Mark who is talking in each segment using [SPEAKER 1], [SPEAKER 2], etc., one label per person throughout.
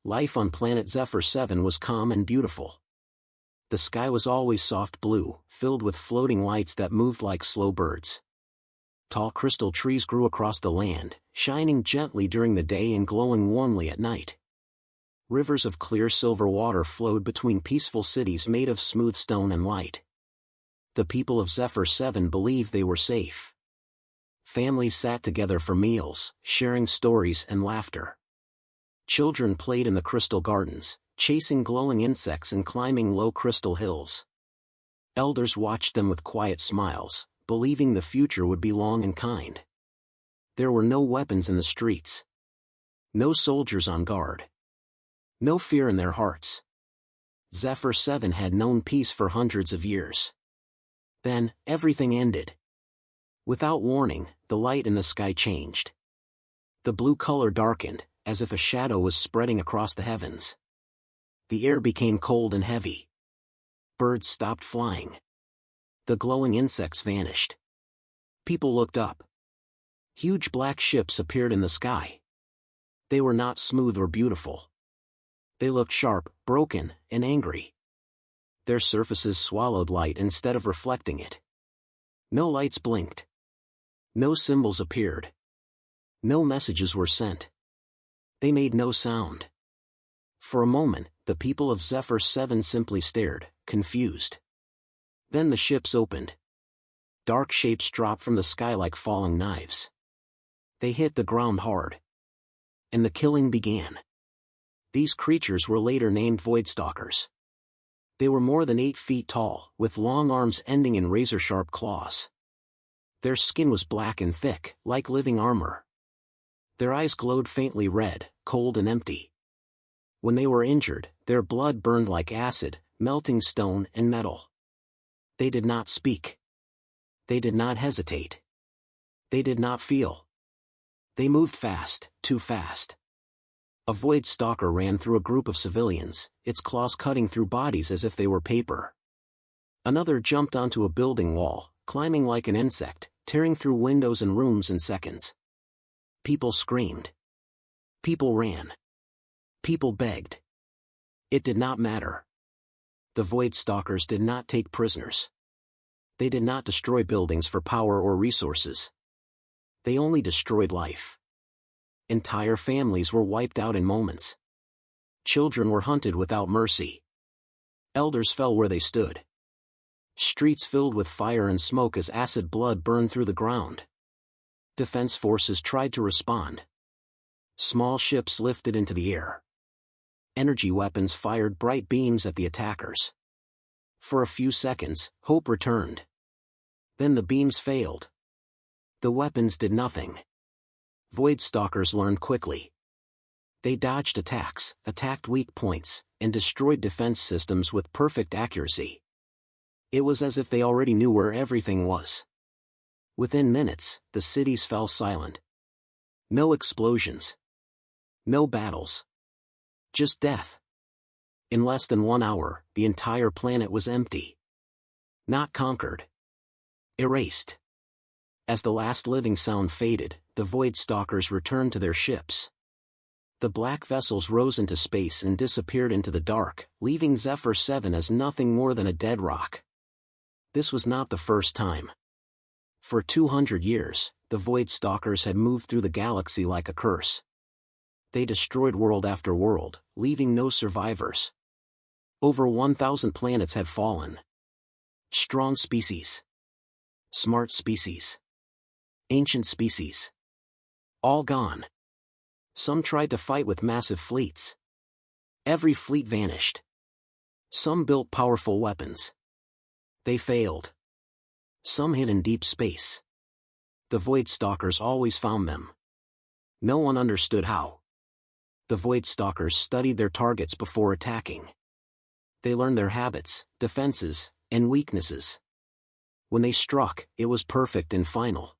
[SPEAKER 1] Life on planet Zephyr 7 was calm and beautiful. The sky was always soft blue, filled with floating lights that moved like slow birds. Tall crystal trees grew across the land, shining gently during the day and glowing warmly at night. Rivers of clear silver water flowed between peaceful cities made of smooth stone and light. The people of Zephyr 7 believed they were safe. Families sat together for meals, sharing stories and laughter. Children played in the crystal gardens, chasing glowing insects and climbing low crystal hills. Elders watched them with quiet smiles, believing the future would be long and kind. There were no weapons in the streets. No soldiers on guard. No fear in their hearts. Zephyr 7 had known peace for hundreds of years. Then, everything ended. Without warning, the light in the sky changed. The blue color darkened, as if a shadow was spreading across the heavens. The air became cold and heavy. Birds stopped flying. The glowing insects vanished. People looked up. Huge black ships appeared in the sky. They were not smooth or beautiful. They looked sharp, broken, and angry. Their surfaces swallowed light instead of reflecting it. No lights blinked. No symbols appeared. No messages were sent. They made no sound. For a moment, the people of Zephyr 7 simply stared, confused. Then the ships opened. Dark shapes dropped from the sky like falling knives. They hit the ground hard. And the killing began. These creatures were later named Voidstalkers. They were more than 8 feet tall, with long arms ending in razor-sharp claws. Their skin was black and thick, like living armor. Their eyes glowed faintly red, cold and empty. When they were injured, their blood burned like acid, melting stone and metal. They did not speak. They did not hesitate. They did not feel. They moved fast, too fast. A void stalker ran through a group of civilians, its claws cutting through bodies as if they were paper. Another jumped onto a building wall, climbing like an insect, tearing through windows and rooms in seconds. People screamed. People ran. People begged. It did not matter. The Void Stalkers did not take prisoners. They did not destroy buildings for power or resources. They only destroyed life. Entire families were wiped out in moments. Children were hunted without mercy. Elders fell where they stood. Streets filled with fire and smoke as acid blood burned through the ground. Defense forces tried to respond. Small ships lifted into the air. Energy weapons fired bright beams at the attackers. For a few seconds, hope returned. Then the beams failed. The weapons did nothing. Void Stalkers learned quickly. They dodged attacks, attacked weak points, and destroyed defense systems with perfect accuracy. It was as if they already knew where everything was. Within minutes, the cities fell silent. No explosions. No battles. Just death. In less than 1 hour, the entire planet was empty. Not conquered. Erased. As the last living sound faded, the Void Stalkers returned to their ships. The black vessels rose into space and disappeared into the dark, leaving Zephyr 7 as nothing more than a dead rock. This was not the first time. For 200 years, the Void Stalkers had moved through the galaxy like a curse. They destroyed world after world, leaving no survivors. Over 1,000 planets had fallen. Strong species. Smart species. Ancient species. All gone. Some tried to fight with massive fleets. Every fleet vanished. Some built powerful weapons. They failed. Some hid in deep space. The Void Stalkers always found them. No one understood how. The Void Stalkers studied their targets before attacking. They learned their habits, defenses, and weaknesses. When they struck, it was perfect and final.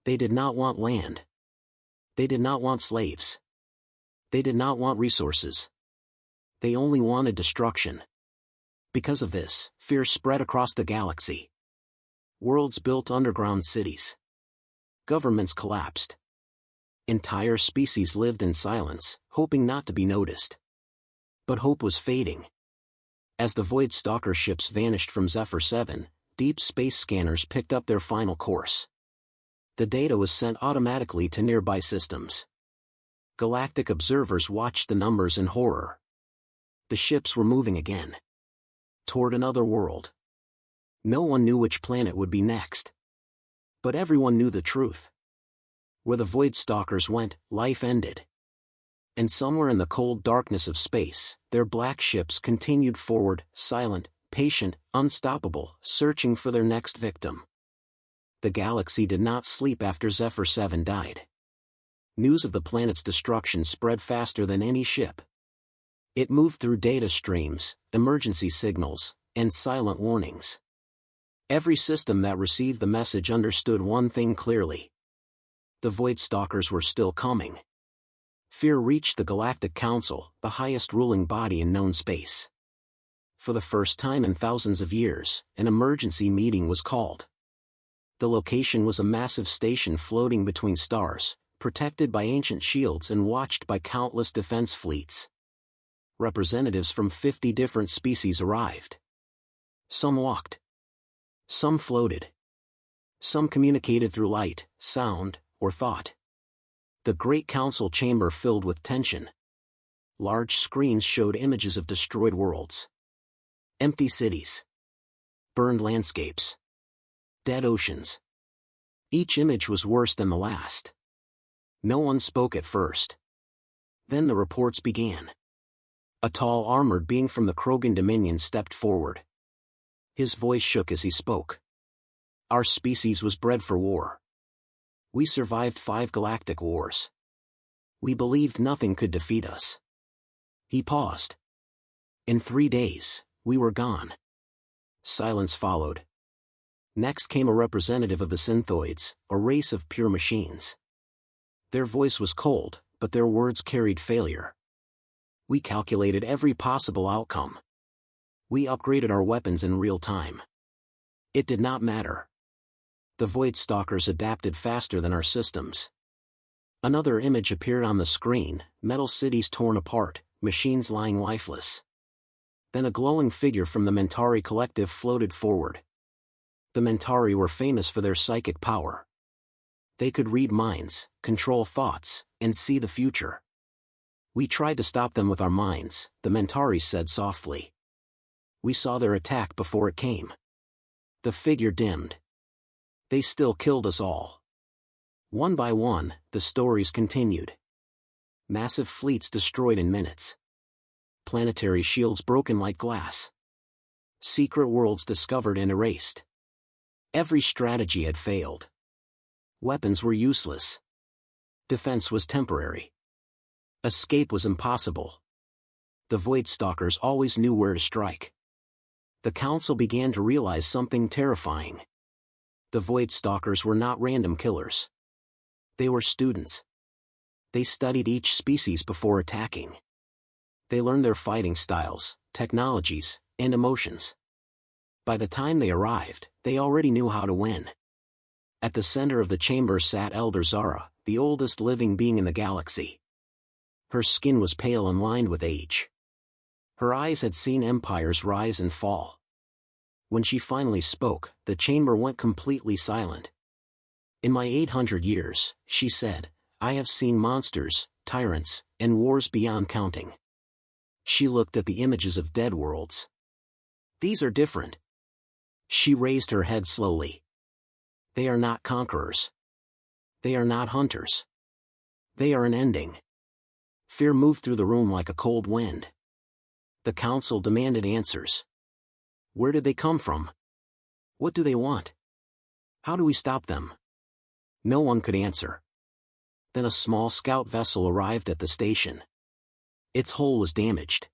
[SPEAKER 1] They did not want land. They did not want slaves. They did not want resources. They only wanted destruction. Because of this, fear spread across the galaxy. Worlds built underground cities. Governments collapsed. Entire species lived in silence, hoping not to be noticed. But hope was fading. As the Void Stalker ships vanished from Zephyr 7, deep space scanners picked up their final course. The data was sent automatically to nearby systems. Galactic observers watched the numbers in horror. The ships were moving again. Toward another world. No one knew which planet would be next. But everyone knew the truth. Where the Void Stalkers went, life ended. And somewhere in the cold darkness of space, their black ships continued forward, silent, patient, unstoppable, searching for their next victim. The galaxy did not sleep after Zephyr 7 died. News of the planet's destruction spread faster than any ship. It moved through data streams, emergency signals, and silent warnings. Every system that received the message understood one thing clearly. The Void Stalkers were still coming. Fear reached the Galactic Council, the highest ruling body in known space. For the first time in thousands of years, an emergency meeting was called. The location was a massive station floating between stars, protected by ancient shields and watched by countless defense fleets. Representatives from 50 different species arrived. Some walked. Some floated. Some communicated through light, sound, or thought. The great council chamber filled with tension. Large screens showed images of destroyed worlds. Empty cities. Burned landscapes. Dead oceans. Each image was worse than the last. No one spoke at first. Then the reports began. A tall armored being from the Krogan Dominion stepped forward. His voice shook as he spoke. Our species was bred for war. We survived 5 galactic wars. We believed nothing could defeat us. He paused. In 3 days, we were gone. Silence followed. Next came a representative of the Synthoids, a race of pure machines. Their voice was cold, but their words carried failure. We calculated every possible outcome. We upgraded our weapons in real time. It did not matter. The Void Stalkers adapted faster than our systems. Another image appeared on the screen, metal cities torn apart, machines lying lifeless. Then a glowing figure from the Mentari Collective floated forward. The Mentari were famous for their psychic power. They could read minds, control thoughts, and see the future. We tried to stop them with our minds, the Mentari said softly. We saw their attack before it came. The figure dimmed. They still killed us all. One by one, the stories continued. Massive fleets destroyed in minutes. Planetary shields broken like glass. Secret worlds discovered and erased. Every strategy had failed. Weapons were useless. Defense was temporary. Escape was impossible. The Void Stalkers always knew where to strike. The Council began to realize something terrifying. The Void Stalkers were not random killers. They were students. They studied each species before attacking. They learned their fighting styles, technologies, and emotions. By the time they arrived, they already knew how to win. At the center of the chamber sat Elder Zara, the oldest living being in the galaxy. Her skin was pale and lined with age. Her eyes had seen empires rise and fall. When she finally spoke, the chamber went completely silent. In my 800 years, she said, I have seen monsters, tyrants, and wars beyond counting. She looked at the images of dead worlds. These are different. She raised her head slowly. They are not conquerors. They are not hunters. They are an ending. Fear moved through the room like a cold wind. The Council demanded answers. Where did they come from? What do they want? How do we stop them? No one could answer. Then a small scout vessel arrived at the station. Its hull was damaged.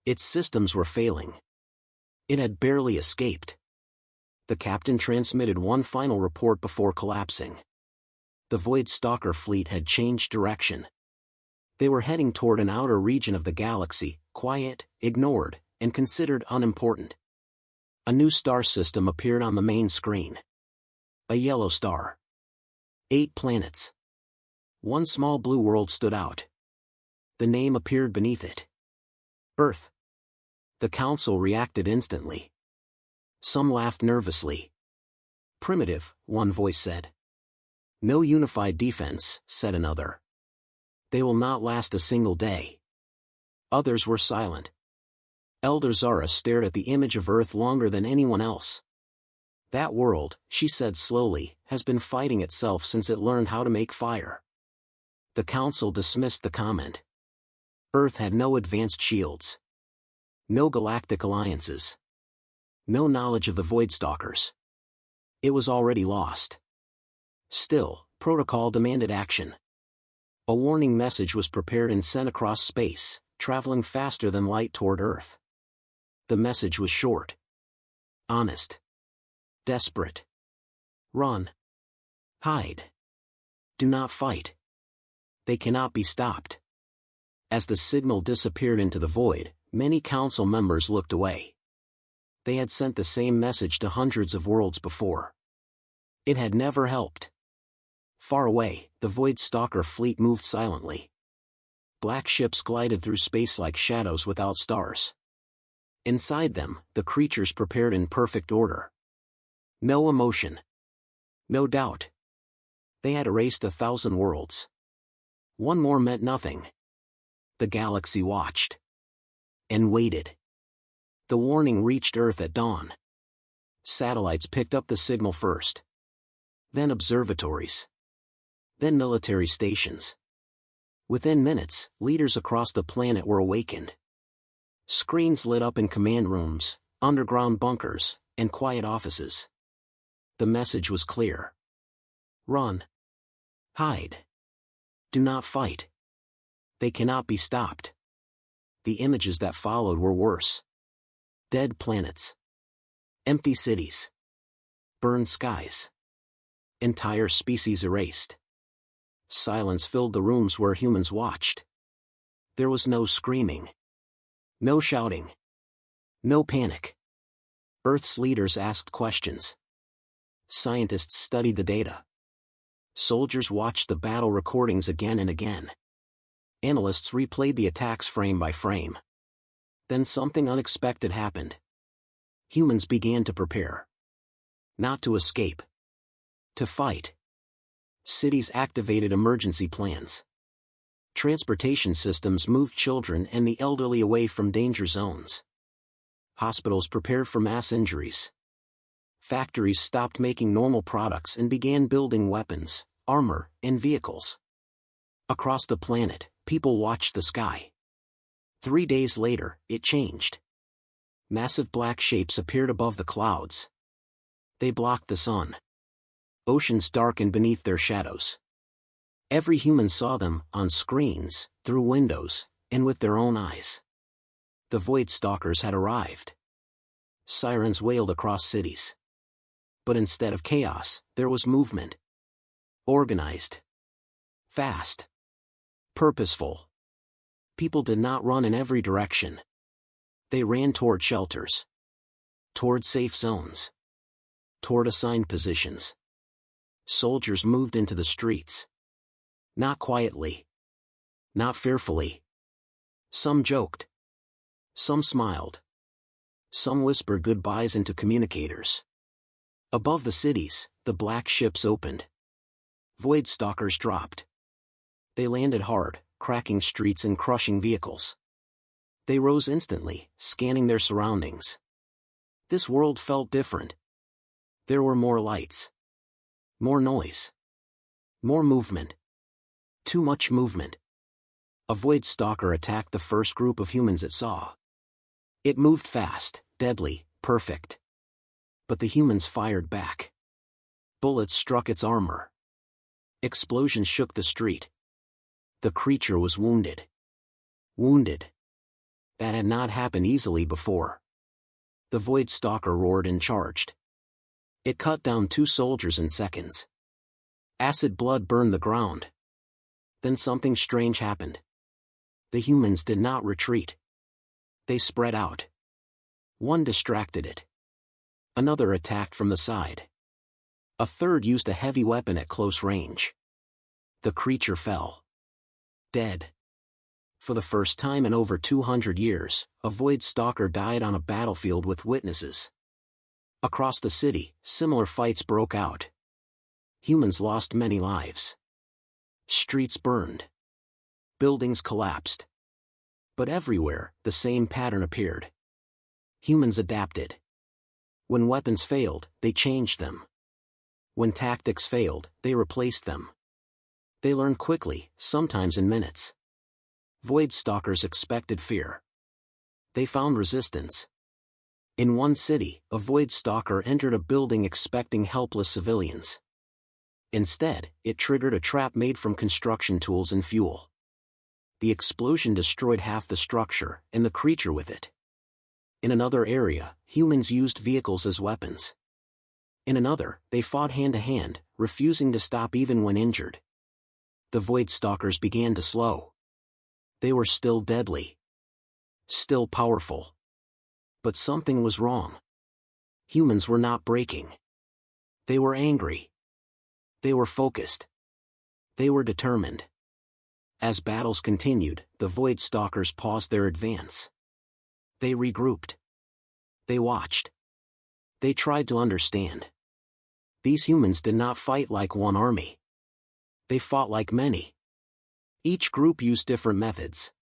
[SPEAKER 1] Its systems were failing. It had barely escaped. The captain transmitted one final report before collapsing. The Void Stalker fleet had changed direction. They were heading toward an outer region of the galaxy, quiet, ignored, and considered unimportant. A new star system appeared on the main screen. A yellow star. 8 planets. One small blue world stood out. The name appeared beneath it. Earth. The council reacted instantly. Some laughed nervously. Primitive, one voice said. No unified defense, said another. They will not last a single day. Others were silent. Elder Zara stared at the image of Earth longer than anyone else. That world, she said slowly, has been fighting itself since it learned how to make fire. The council dismissed the comment. Earth had no advanced shields. No galactic alliances. No knowledge of the Voidstalkers. It was already lost. Still, protocol demanded action. A warning message was prepared and sent across space, traveling faster than light toward Earth. The message was short. Honest. Desperate. Run. Hide. Do not fight. They cannot be stopped. As the signal disappeared into the void, many council members looked away. They had sent the same message to hundreds of worlds before. It had never helped. Far away, the Voidstalker fleet moved silently. Black ships glided through space like shadows without stars. Inside them, the creatures prepared in perfect order. No emotion. No doubt. They had erased 1,000 worlds. One more meant nothing. The galaxy watched. And waited. The warning reached Earth at dawn. Satellites picked up the signal first. Then observatories. Then military stations. Within minutes, leaders across the planet were awakened. Screens lit up in command rooms, underground bunkers, and quiet offices. The message was clear. Run. Hide. Do not fight. They cannot be stopped. The images that followed were worse. Dead planets. Empty cities. Burned skies. Entire species erased. Silence filled the rooms where humans watched. There was no screaming. No shouting. No panic. Earth's leaders asked questions. Scientists studied the data. Soldiers watched the battle recordings again and again. Analysts replayed the attacks frame by frame. Then something unexpected happened. Humans began to prepare. Not to escape. To fight. Cities activated emergency plans. Transportation systems moved children and the elderly away from danger zones. Hospitals prepared for mass injuries. Factories stopped making normal products and began building weapons, armor, and vehicles. Across the planet, people watched the sky. 3 days later, it changed. Massive black shapes appeared above the clouds. They blocked the sun. Oceans darkened beneath their shadows. Every human saw them, on screens, through windows, and with their own eyes. The Voidstalkers had arrived. Sirens wailed across cities. But instead of chaos, there was movement. Organized. Fast. Purposeful. People did not run in every direction. They ran toward shelters. Toward safe zones. Toward assigned positions. Soldiers moved into the streets. Not quietly. Not fearfully. Some joked. Some smiled. Some whispered goodbyes into communicators. Above the cities, the black ships opened. Voidstalkers dropped. They landed hard, cracking streets and crushing vehicles. They rose instantly, scanning their surroundings. This world felt different. There were more lights. More noise. More movement. Too much movement. A Voidstalker attacked the first group of humans it saw. It moved fast, deadly, perfect. But the humans fired back. Bullets struck its armor. Explosions shook the street. The creature was wounded. Wounded. That had not happened easily before. The Voidstalker roared and charged. It cut down 2 soldiers in seconds. Acid blood burned the ground. Then something strange happened. The humans did not retreat. They spread out. One distracted it. Another attacked from the side. A third used a heavy weapon at close range. The creature fell. Dead. For the first time in over 200 years, a Void Stalker died on a battlefield with witnesses. Across the city, similar fights broke out. Humans lost many lives. Streets burned. Buildings collapsed. But everywhere, the same pattern appeared. Humans adapted. When weapons failed, they changed them. When tactics failed, they replaced them. They learned quickly, sometimes in minutes. Void Stalkers expected fear. They found resistance. In one city, a Void Stalker entered a building expecting helpless civilians. Instead, it triggered a trap made from construction tools and fuel. The explosion destroyed half the structure, and the creature with it. In another area, humans used vehicles as weapons. In another, they fought hand-to-hand, refusing to stop even when injured. The Void Stalkers began to slow. They were still deadly. Still powerful. But something was wrong. Humans were not breaking. They were angry. They were focused. They were determined. As battles continued, the Void Stalkers paused their advance. They regrouped. They watched. They tried to understand. These humans did not fight like one army. They fought like many. Each group used different methods.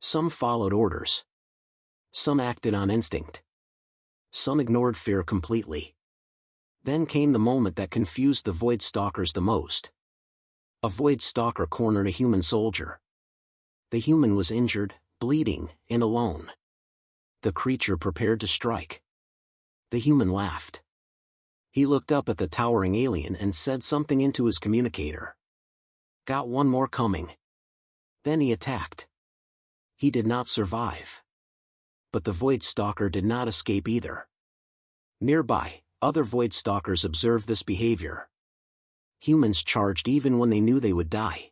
[SPEAKER 1] Some followed orders. Some acted on instinct. Some ignored fear completely. Then came the moment that confused the Void Stalkers the most. A Void Stalker cornered a human soldier. The human was injured, bleeding, and alone. The creature prepared to strike. The human laughed. He looked up at the towering alien and said something into his communicator. Got one more coming. Then he attacked. He did not survive. But the Void Stalker did not escape either. Nearby, other Void Stalkers observed this behavior. Humans charged even when they knew they would die.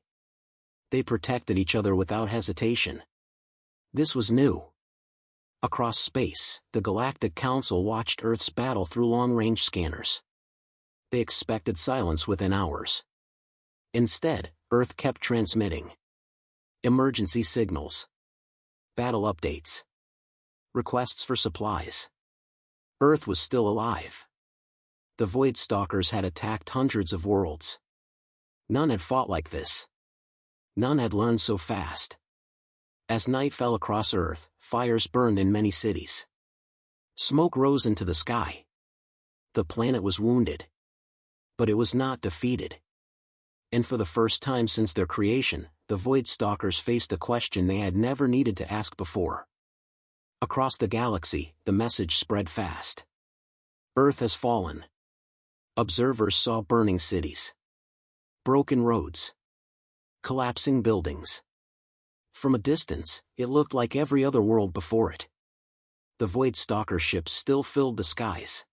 [SPEAKER 1] They protected each other without hesitation. This was new. Across space, the Galactic Council watched Earth's battle through long-range scanners. They expected silence within hours. Instead, Earth kept transmitting. Emergency signals. Battle updates. Requests for supplies. Earth was still alive. The Void Stalkers had attacked hundreds of worlds. None had fought like this. None had learned so fast. As night fell across Earth, fires burned in many cities. Smoke rose into the sky. The planet was wounded. But it was not defeated. And for the first time since their creation, the Void Stalkers faced a question they had never needed to ask before. Across the galaxy, the message spread fast. Earth has fallen. Observers saw burning cities. Broken roads. Collapsing buildings. From a distance, it looked like every other world before it. The Void Stalker ships still filled the skies.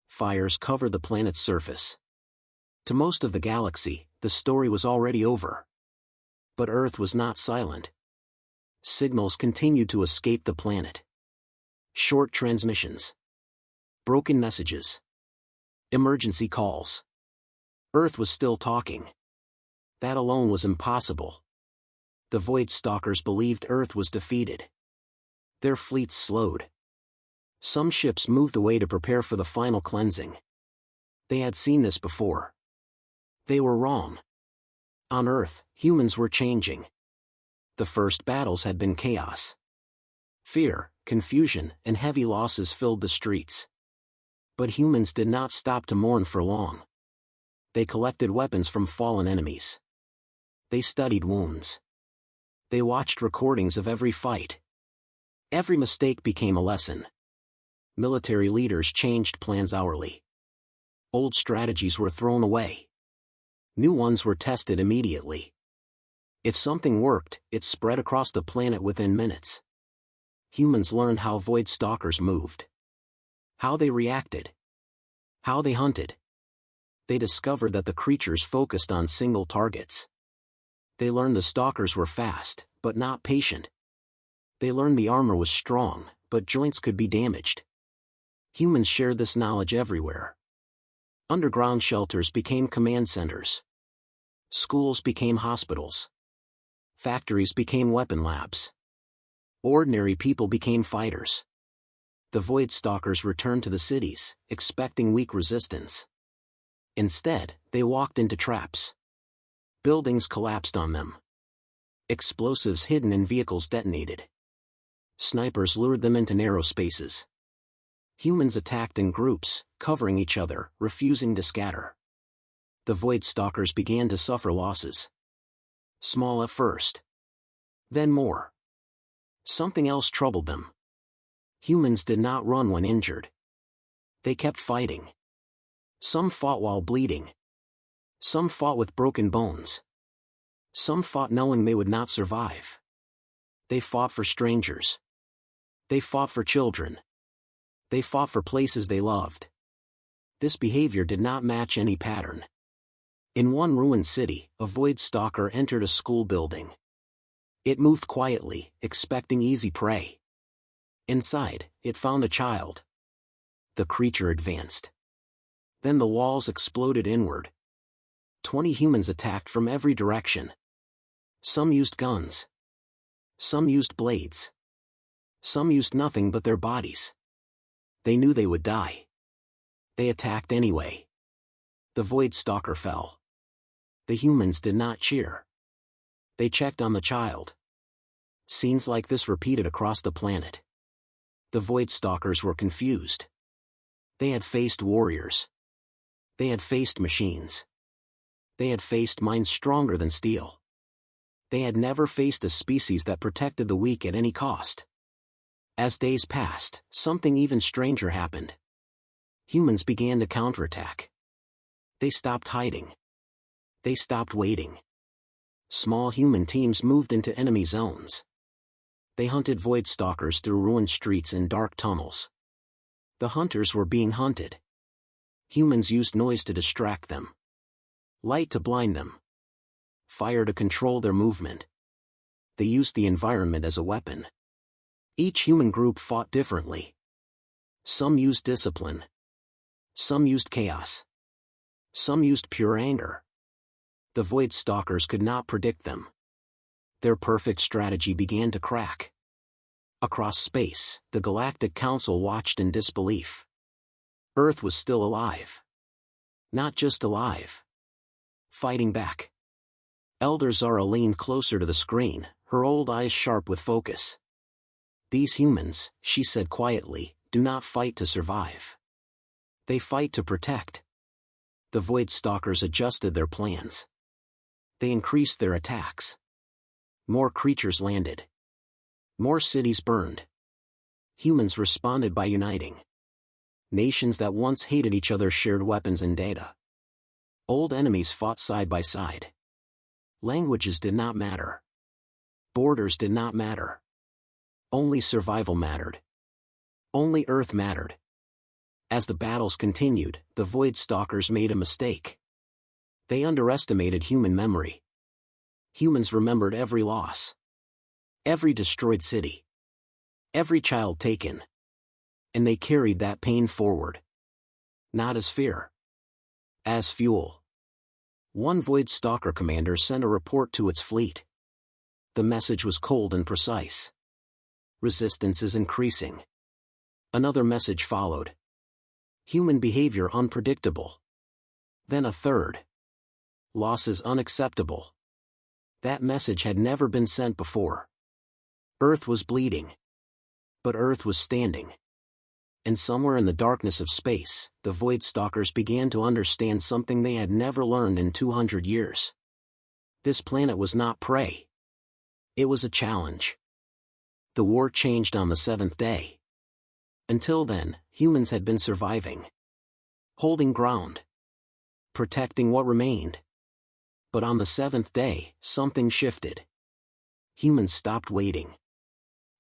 [SPEAKER 1] Fires covered the planet's surface. To most of the galaxy, the story was already over. But Earth was not silent. Signals continued to escape the planet. Short transmissions. Broken messages. Emergency calls. Earth was still talking. That alone was impossible. The Void Stalkers believed Earth was defeated. Their fleets slowed. Some ships moved away to prepare for the final cleansing. They had seen this before. They were wrong. On Earth, humans were changing. The first battles had been chaos. Fear, confusion, and heavy losses filled the streets. But humans did not stop to mourn for long. They collected weapons from fallen enemies. They studied wounds. They watched recordings of every fight. Every mistake became a lesson. Military leaders changed plans hourly. Old strategies were thrown away. New ones were tested immediately. If something worked, it spread across the planet within minutes. Humans learned how Void Stalkers moved. How they reacted. How they hunted. They discovered that the creatures focused on single targets. They learned the Stalkers were fast, but not patient. They learned the armor was strong, but joints could be damaged. Humans shared this knowledge everywhere. Underground shelters became command centers. Schools became hospitals. Factories became weapon labs. Ordinary people became fighters. The Void Stalkers returned to the cities, expecting weak resistance. Instead, they walked into traps. Buildings collapsed on them. Explosives hidden in vehicles detonated. Snipers lured them into narrow spaces. Humans attacked in groups, covering each other, refusing to scatter. The Void Stalkers began to suffer losses. Small at first. Then more. Something else troubled them. Humans did not run when injured. They kept fighting. Some fought while bleeding. Some fought with broken bones. Some fought knowing they would not survive. They fought for strangers. They fought for children. They fought for places they loved. This behavior did not match any pattern. In one ruined city, a Void Stalker entered a school building. It moved quietly, expecting easy prey. Inside, it found a child. The creature advanced. Then the walls exploded inward. 20 humans attacked from every direction. Some used guns. Some used blades. Some used nothing but their bodies. They knew they would die. They attacked anyway. The Void Stalker fell. The humans did not cheer. They checked on the child. Scenes like this repeated across the planet. The Void Stalkers were confused. They had faced warriors. They had faced machines. They had faced minds stronger than steel. They had never faced a species that protected the weak at any cost. As days passed, something even stranger happened. Humans began to counterattack. They stopped hiding. They stopped waiting. Small human teams moved into enemy zones. They hunted Void Stalkers through ruined streets and dark tunnels. The hunters were being hunted. Humans used noise to distract them. Light to blind them. Fire to control their movement. They used the environment as a weapon. Each human group fought differently. Some used discipline. Some used chaos. Some used pure anger. The Void Stalkers could not predict them. Their perfect strategy began to crack. Across space, the Galactic Council watched in disbelief. Earth was still alive. Not just alive. Fighting back. Elder Zara leaned closer to the screen, her old eyes sharp with focus. These humans, she said quietly, do not fight to survive. They fight to protect. The Void Stalkers adjusted their plans. They increased their attacks. More creatures landed. More cities burned. Humans responded by uniting. Nations that once hated each other shared weapons and data. Old enemies fought side by side. Languages did not matter. Borders did not matter. Only survival mattered. Only Earth mattered. As the battles continued, the Void Stalkers made a mistake. They underestimated human memory. Humans remembered every loss. Every destroyed city. Every child taken. And they carried that pain forward. Not as fear. As fuel. One Void Stalker commander sent a report to its fleet. The message was cold and precise. Resistance is increasing. Another message followed. Human behavior unpredictable. Then a third. Loss is unacceptable. That message had never been sent before. Earth was bleeding. But Earth was standing. And somewhere in the darkness of space, the Void Stalkers began to understand something they had never learned in 200 years. This planet was not prey. It was a challenge. The war changed on the 7th day. Until then, humans had been surviving. Holding ground. Protecting what remained. But on the 7th day, something shifted. Humans stopped waiting.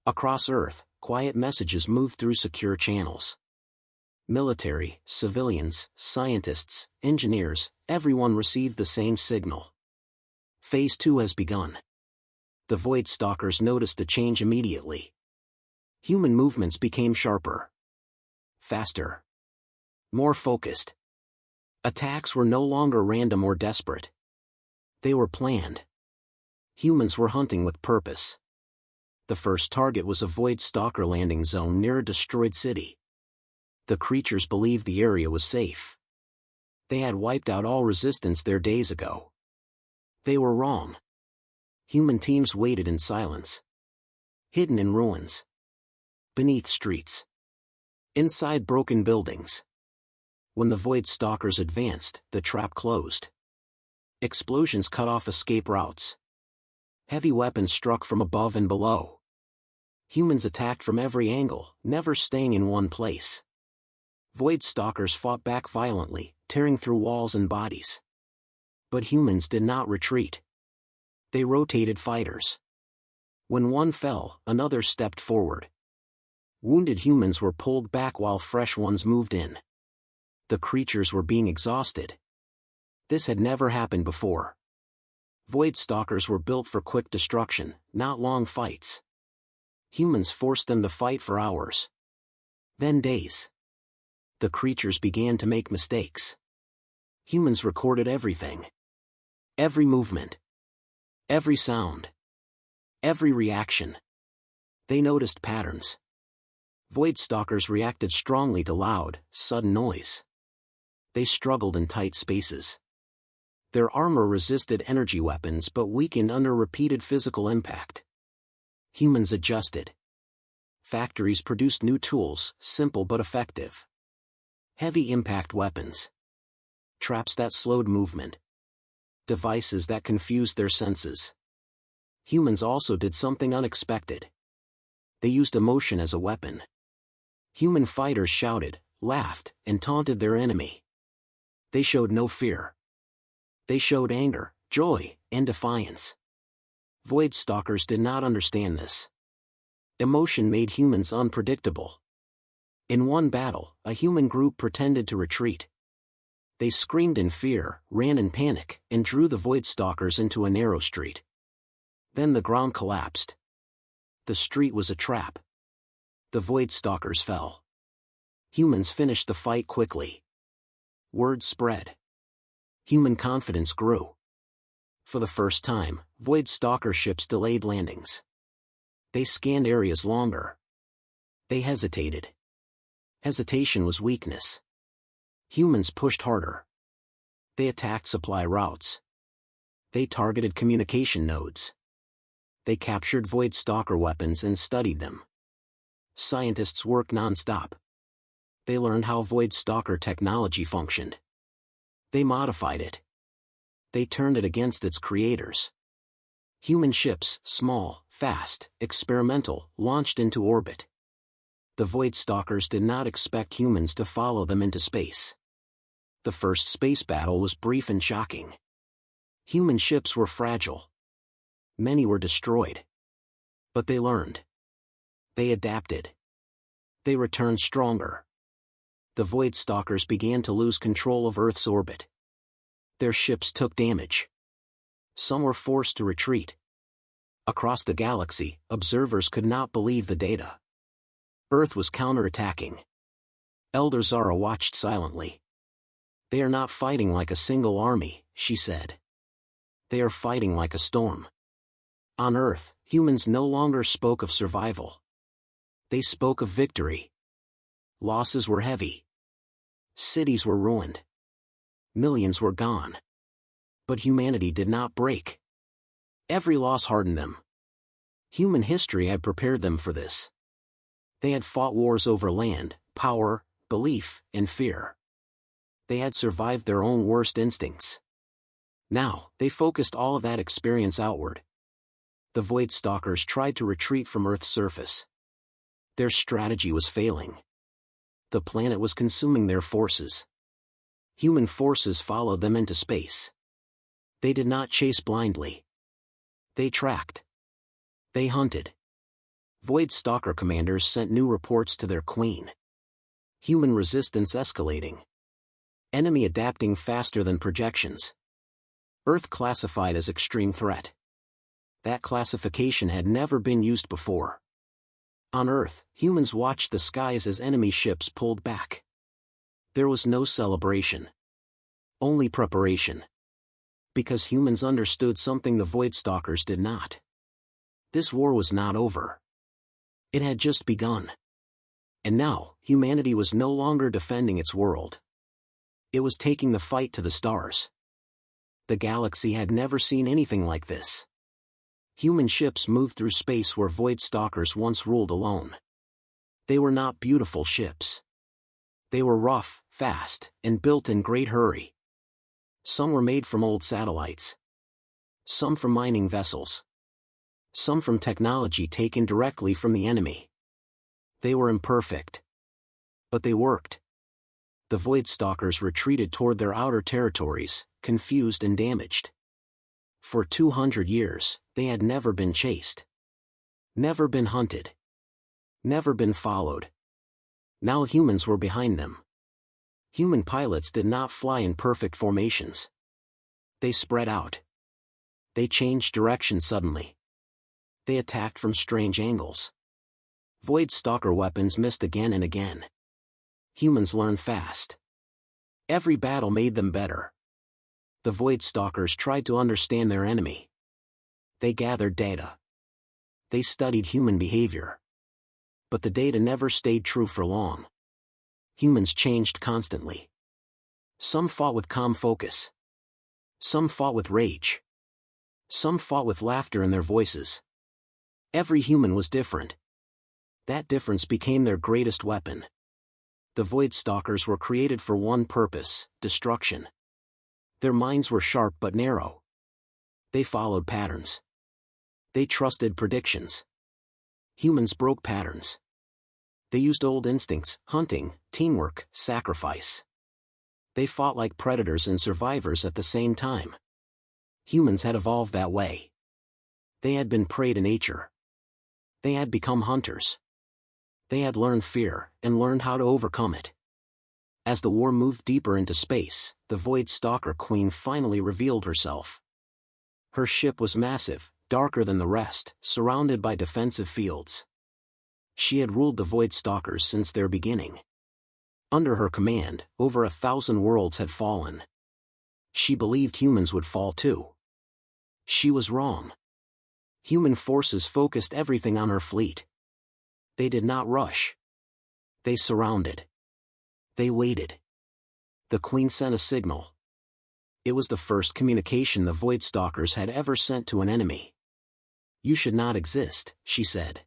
[SPEAKER 1] Across Earth, quiet messages moved through secure channels. Military, civilians, scientists, engineers, everyone received the same signal. Phase 2 has begun. The Void Stalkers noticed the change immediately. Human movements became sharper. Faster. More focused. Attacks were no longer random or desperate. They were planned. Humans were hunting with purpose. The first target was a Void Stalker landing zone near a destroyed city. The creatures believed the area was safe. They had wiped out all resistance there days ago. They were wrong. Human teams waited in silence. Hidden in ruins. Beneath streets. Inside broken buildings. When the Void Stalkers advanced, the trap closed. Explosions cut off escape routes. Heavy weapons struck from above and below. Humans attacked from every angle, never staying in one place. Void Stalkers fought back violently, tearing through walls and bodies. But humans did not retreat. They rotated fighters. When one fell, another stepped forward. Wounded humans were pulled back while fresh ones moved in. The creatures were being exhausted. This had never happened before. Void Stalkers were built for quick destruction, not long fights. Humans forced them to fight for hours. Then days. The creatures began to make mistakes. Humans recorded everything. Every movement. Every sound. Every reaction. They noticed patterns. Void Stalkers reacted strongly to loud, sudden noise. They struggled in tight spaces. Their armor resisted energy weapons but weakened under repeated physical impact. Humans adjusted. Factories produced new tools, simple but effective. Heavy impact weapons. Traps that slowed movement. Devices that confused their senses. Humans also did something unexpected. They used emotion as a weapon. Human fighters shouted, laughed, and taunted their enemy. They showed no fear. They showed anger, joy, and defiance. Void Stalkers did not understand this. Emotion made humans unpredictable. In one battle, a human group pretended to retreat. They screamed in fear, ran in panic, and drew the Void Stalkers into a narrow street. Then the ground collapsed. The street was a trap. The Void Stalkers fell. Humans finished the fight quickly. Word spread. Human confidence grew. For the first time, Void Stalker ships delayed landings. They scanned areas longer. They hesitated. Hesitation was weakness. Humans pushed harder. They attacked supply routes. They targeted communication nodes. They captured Void Stalker weapons and studied them. Scientists worked non-stop. They learned how Void Stalker technology functioned. They modified it. They turned it against its creators. Human ships, small, fast, experimental, launched into orbit. The Void Stalkers did not expect humans to follow them into space. The first space battle was brief and shocking. Human ships were fragile. Many were destroyed. But they learned. They adapted. They returned stronger. The Void Stalkers began to lose control of Earth's orbit. Their ships took damage. Some were forced to retreat. Across the galaxy, observers could not believe the data. Earth was counterattacking. Elder Zara watched silently. They are not fighting like a single army, she said. They are fighting like a storm. On Earth, humans no longer spoke of survival. They spoke of victory. Losses were heavy. Cities were ruined. Millions were gone. But humanity did not break. Every loss hardened them. Human history had prepared them for this. They had fought wars over land, power, belief, and fear. They had survived their own worst instincts. Now, they focused all of that experience outward. The Void Stalkers tried to retreat from Earth's surface. Their strategy was failing. The planet was consuming their forces. Human forces followed them into space. They did not chase blindly. They tracked. They hunted. Void Stalker commanders sent new reports to their queen. Human resistance escalating. Enemy adapting faster than projections. Earth classified as extreme threat. That classification had never been used before. On Earth, humans watched the skies as enemy ships pulled back. There was no celebration. Only preparation. Because humans understood something the Void Stalkers did not. This war was not over. It had just begun. And now, humanity was no longer defending its world. It was taking the fight to the stars. The galaxy had never seen anything like this. Human ships moved through space where Void Stalkers once ruled alone. They were not beautiful ships. They were rough, fast, and built in great hurry. Some were made from old satellites. Some from mining vessels. Some from technology taken directly from the enemy. They were imperfect. But they worked. The Void Stalkers retreated toward their outer territories, confused and damaged. For 200 years, they had never been chased. Never been hunted. Never been followed. Now humans were behind them. Human pilots did not fly in perfect formations. They spread out. They changed direction suddenly. They attacked from strange angles. Void Stalker weapons missed again and again. Humans learn fast. Every battle made them better. The Void Stalkers tried to understand their enemy. They gathered data. They studied human behavior. But the data never stayed true for long. Humans changed constantly. Some fought with calm focus. Some fought with rage. Some fought with laughter in their voices. Every human was different. That difference became their greatest weapon. The Void Stalkers were created for one purpose: destruction. Their minds were sharp but narrow. They followed patterns. They trusted predictions. Humans broke patterns. They used old instincts: hunting, teamwork, sacrifice. They fought like predators and survivors at the same time. Humans had evolved that way. They had been prey to nature. They had become hunters. They had learned fear, and learned how to overcome it. As the war moved deeper into space, the Void Stalker Queen finally revealed herself. Her ship was massive, darker than the rest, surrounded by defensive fields. She had ruled the Void Stalkers since their beginning. Under her command, over 1,000 worlds had fallen. She believed humans would fall too. She was wrong. Human forces focused everything on her fleet. They did not rush. They surrounded. They waited. The Queen sent a signal. It was the first communication the Void Stalkers had ever sent to an enemy. "You should not exist," she said.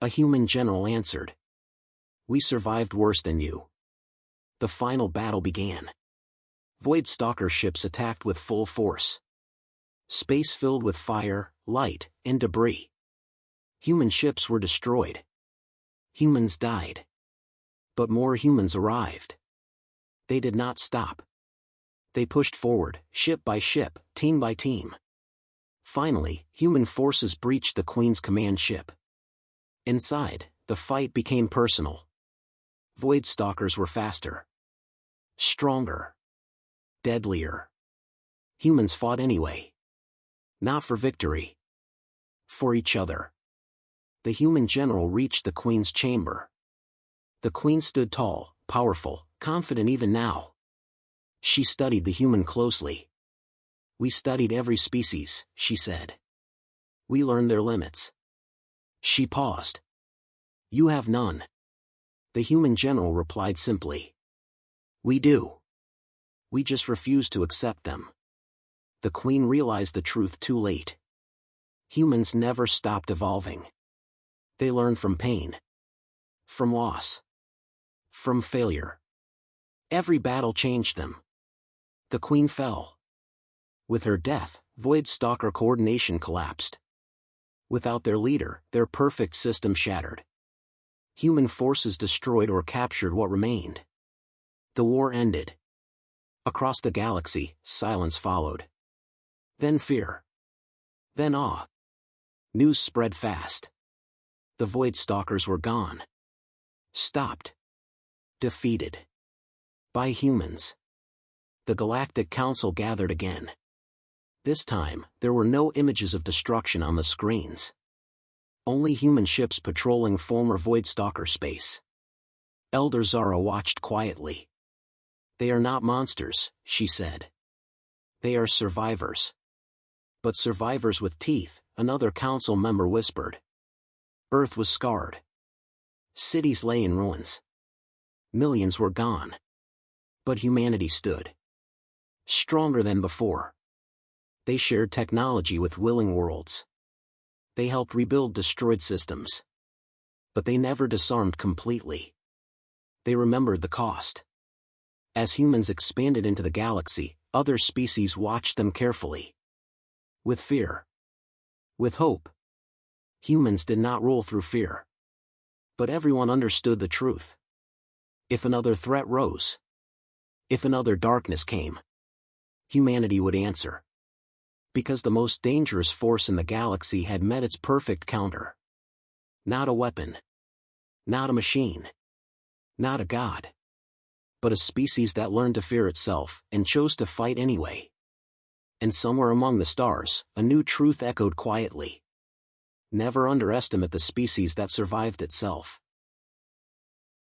[SPEAKER 1] A human general answered. "We survived worse than you." The final battle began. Void Stalker ships attacked with full force. Space filled with fire, light, and debris. Human ships were destroyed. Humans died. But more humans arrived. They did not stop. They pushed forward, ship by ship, team by team. Finally, human forces breached the Queen's command ship. Inside, the fight became personal. Void Stalkers were faster. Stronger. Deadlier. Humans fought anyway. Not for victory. For each other. The human general reached the Queen's chamber. The Queen stood tall, powerful, confident even now. She studied the human closely. "We studied every species," she said. "We learned their limits." She paused. "You have none." The human general replied simply. "We do. We just refuse to accept them." The Queen realized the truth too late. Humans never stopped evolving. They learned from pain. From loss. From failure. Every battle changed them. The Queen fell. With her death, Void Stalker coordination collapsed. Without their leader, their perfect system shattered. Human forces destroyed or captured what remained. The war ended. Across the galaxy, silence followed. Then fear. Then awe. News spread fast. The Void Stalkers were gone. Stopped. Defeated. By humans. The Galactic Council gathered again. This time, there were no images of destruction on the screens. Only human ships patrolling former Void Stalker space. Elder Zara watched quietly. "They are not monsters," she said. They are survivors. But survivors with teeth, another council member whispered. Earth was scarred. Cities lay in ruins. Millions were gone. But humanity stood. Stronger than before. They shared technology with willing worlds. They helped rebuild destroyed systems. But they never disarmed completely. They remembered the cost. As humans expanded into the galaxy, other species watched them carefully. With fear. With hope. Humans did not rule through fear. But everyone understood the truth. If another threat rose, if another darkness came, humanity would answer. Because the most dangerous force in the galaxy had met its perfect counter. Not a weapon. Not a machine. Not a god. But a species that learned to fear itself and chose to fight anyway. And somewhere among the stars, a new truth echoed quietly. Never underestimate the species that survived itself.